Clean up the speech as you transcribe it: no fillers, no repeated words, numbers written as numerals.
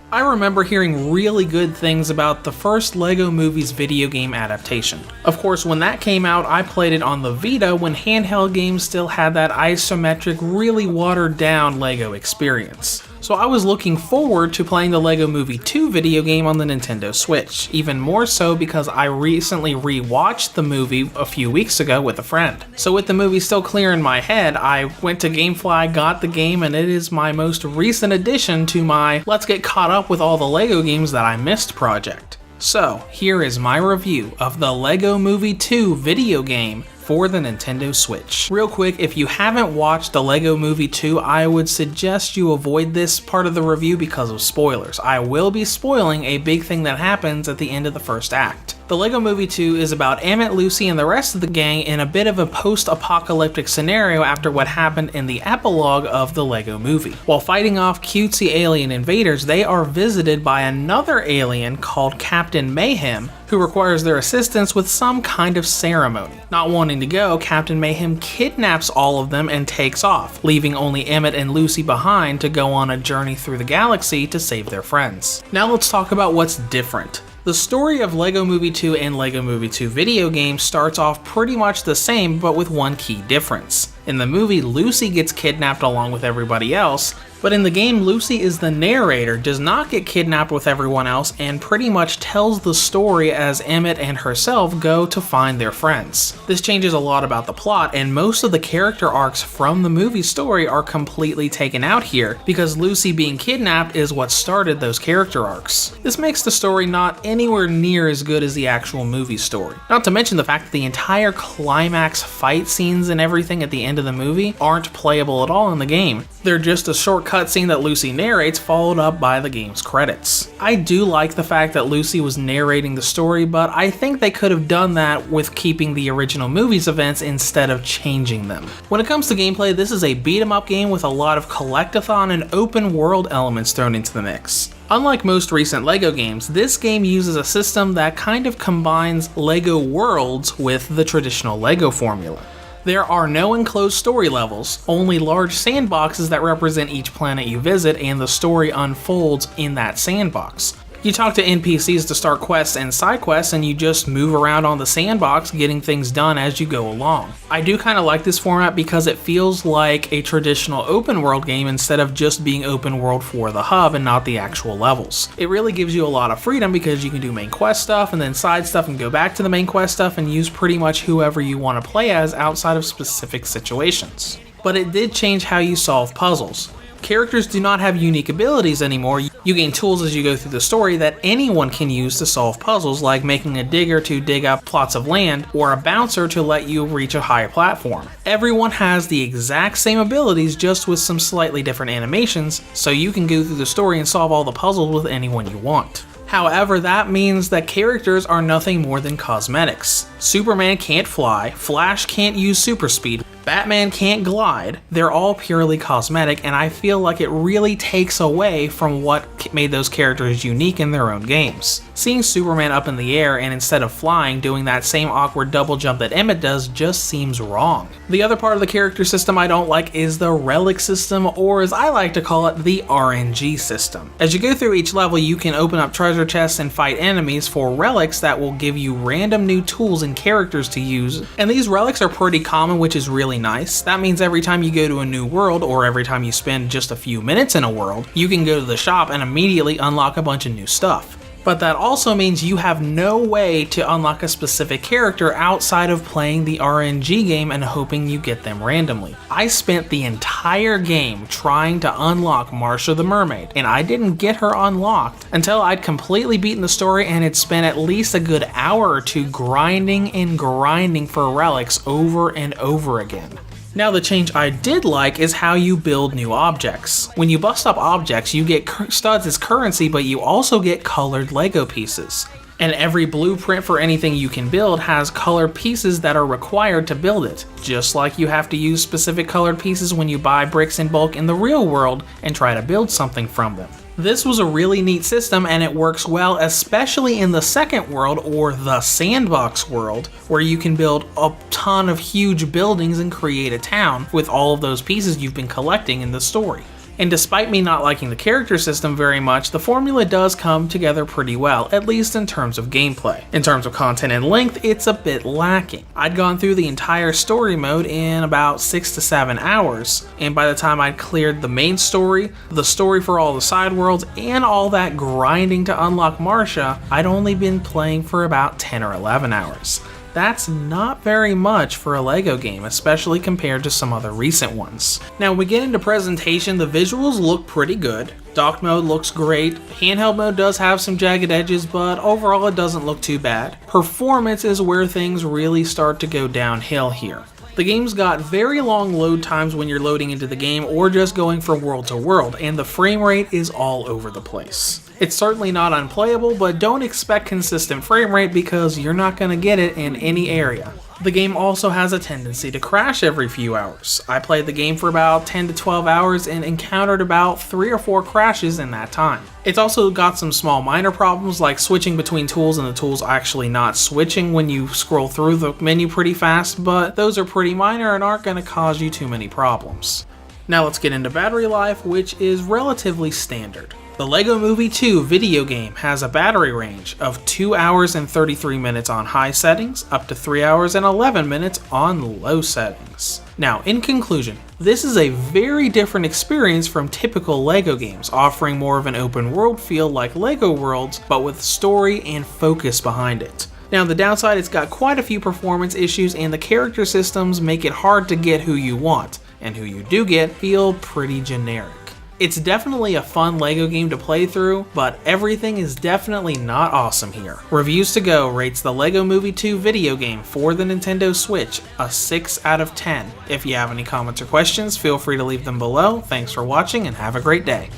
I remember hearing really good things about the first LEGO Movie's video game adaptation. Of course, when that came out, I played it on the Vita when handheld games still had that isometric, really watered down LEGO experience. So I was looking forward to playing the LEGO Movie 2 video game on the Nintendo Switch, even more so because I recently re-watched the movie a few weeks ago with a friend. So with the movie still clear in my head, I went to GameFly, got the game, and it is my most recent addition to my let's get caught up with all the LEGO games that I missed project. So here is my review of the LEGO Movie 2 video game for the Nintendo Switch. Real quick, if you haven't watched the LEGO Movie 2, I would suggest you avoid this part of the review because of spoilers. I will be spoiling a big thing that happens at the end of the first act. The LEGO Movie 2 is about Emmett, Lucy, and the rest of the gang in a bit of a post-apocalyptic scenario after what happened in the epilogue of the LEGO Movie. While fighting off cutesy alien invaders, they are visited by another alien called Captain Mayhem, who requires their assistance with some kind of ceremony. Not wanting to go, Captain Mayhem kidnaps all of them and takes off, leaving only Emmett and Lucy behind to go on a journey through the galaxy to save their friends. Now let's talk about what's different. The story of LEGO Movie 2 and LEGO Movie 2 video game starts off pretty much the same, but with one key difference. In the movie, Lucy gets kidnapped along with everybody else, but in the game, Lucy is the narrator, does not get kidnapped with everyone else, and pretty much tells the story as Emmett and herself go to find their friends. This changes a lot about the plot, and most of the character arcs from the movie story are completely taken out here, because Lucy being kidnapped is what started those character arcs. This makes the story not anywhere near as good as the actual movie story. Not to mention the fact that the entire climax fight scenes and everything at the end of the movie aren't playable at all in the game. They're just a short cutscene that Lucy narrates, followed up by the game's credits. I do like the fact that Lucy was narrating the story, but I think they could have done that with keeping the original movie's events instead of changing them. When it comes to gameplay, this is a beat-em-up game with a lot of collectathon and open world elements thrown into the mix. Unlike most recent LEGO games, this game uses a system that kind of combines LEGO worlds with the traditional LEGO formula. There are no enclosed story levels, only large sandboxes that represent each planet you visit, and the story unfolds in that sandbox. You talk to NPCs to start quests and side quests, and you just move around on the sandbox getting things done as you go along. I do kind of like this format because it feels like a traditional open world game instead of just being open world for the hub and not the actual levels. It really gives you a lot of freedom because you can do main quest stuff and then side stuff and go back to the main quest stuff and use pretty much whoever you want to play as outside of specific situations. But it did change how you solve puzzles. Characters do not have unique abilities anymore. You gain tools as you go through the story that anyone can use to solve puzzles, like making a digger to dig up plots of land or a bouncer to let you reach a higher platform. Everyone has the exact same abilities, just with some slightly different animations, so you can go through the story and solve all the puzzles with anyone you want. However, that means that characters are nothing more than cosmetics. Superman can't fly, Flash can't use super speed, Batman can't glide. They're all purely cosmetic, and I feel like it really takes away from what made those characters unique in their own games. Seeing Superman up in the air and instead of flying doing that same awkward double jump that Emmett does just seems wrong. The other part of the character system I don't like is the relic system, or as I like to call it, the RNG system. As you go through each level, you can open up treasure chests and fight enemies for relics that will give you random new tools and characters to use, and these relics are pretty common, which is really nice. That means every time you go to a new world, or every time you spend just a few minutes in a world, you can go to the shop and immediately unlock a bunch of new stuff. But that also means you have no way to unlock a specific character outside of playing the RNG game and hoping you get them randomly. I spent the entire game trying to unlock Marsha the Mermaid, and I didn't get her unlocked until I'd completely beaten the story and had spent at least a good hour or two grinding and grinding for relics over and over again. Now, the change I did like is how you build new objects. When you bust up objects, you get studs as currency, but you also get colored Lego pieces. And every blueprint for anything you can build has colored pieces that are required to build it, just like you have to use specific colored pieces when you buy bricks in bulk in the real world and try to build something from them. This was a really neat system, and it works well, especially in the second world, or the sandbox world, where you can build a ton of huge buildings and create a town with all of those pieces you've been collecting in the story. And despite me not liking the character system very much, the formula does come together pretty well, at least in terms of gameplay. In terms of content and length, it's a bit lacking. I'd gone through the entire story mode in about 6 to 7 hours, and by the time I'd cleared the main story, the story for all the side worlds, and all that grinding to unlock Marcia, I'd only been playing for about 10 or 11 hours. That's not very much for a LEGO game, especially compared to some other recent ones. Now, when we get into presentation, the visuals look pretty good. Dock mode looks great. Handheld mode does have some jagged edges, but overall it doesn't look too bad. Performance is where things really start to go downhill here. The game's got very long load times when you're loading into the game or just going from world to world, and the frame rate is all over the place. It's certainly not unplayable, but don't expect consistent frame rate because you're not going to get it in any area. The game also has a tendency to crash every few hours. I played the game for about 10 to 12 hours and encountered about 3 or 4 crashes in that time. It's also got some small minor problems like switching between tools and the tools actually not switching when you scroll through the menu pretty fast, but those are pretty minor and aren't going to cause you too many problems. Now let's get into battery life, which is relatively standard. The LEGO Movie 2 video game has a battery range of 2 hours and 33 minutes on high settings, up to 3 hours and 11 minutes on low settings. Now, in conclusion, this is a very different experience from typical LEGO games, offering more of an open world feel like LEGO Worlds, but with story and focus behind it. Now, the downside, it's got quite a few performance issues, and the character systems make it hard to get who you want, and who you do get feel pretty generic. It's definitely a fun LEGO game to play through, but everything is definitely not awesome here. Reviews to Go rates the LEGO Movie 2 video game for the Nintendo Switch a 6 out of 10. If you have any comments or questions, feel free to leave them below. Thanks for watching and have a great day.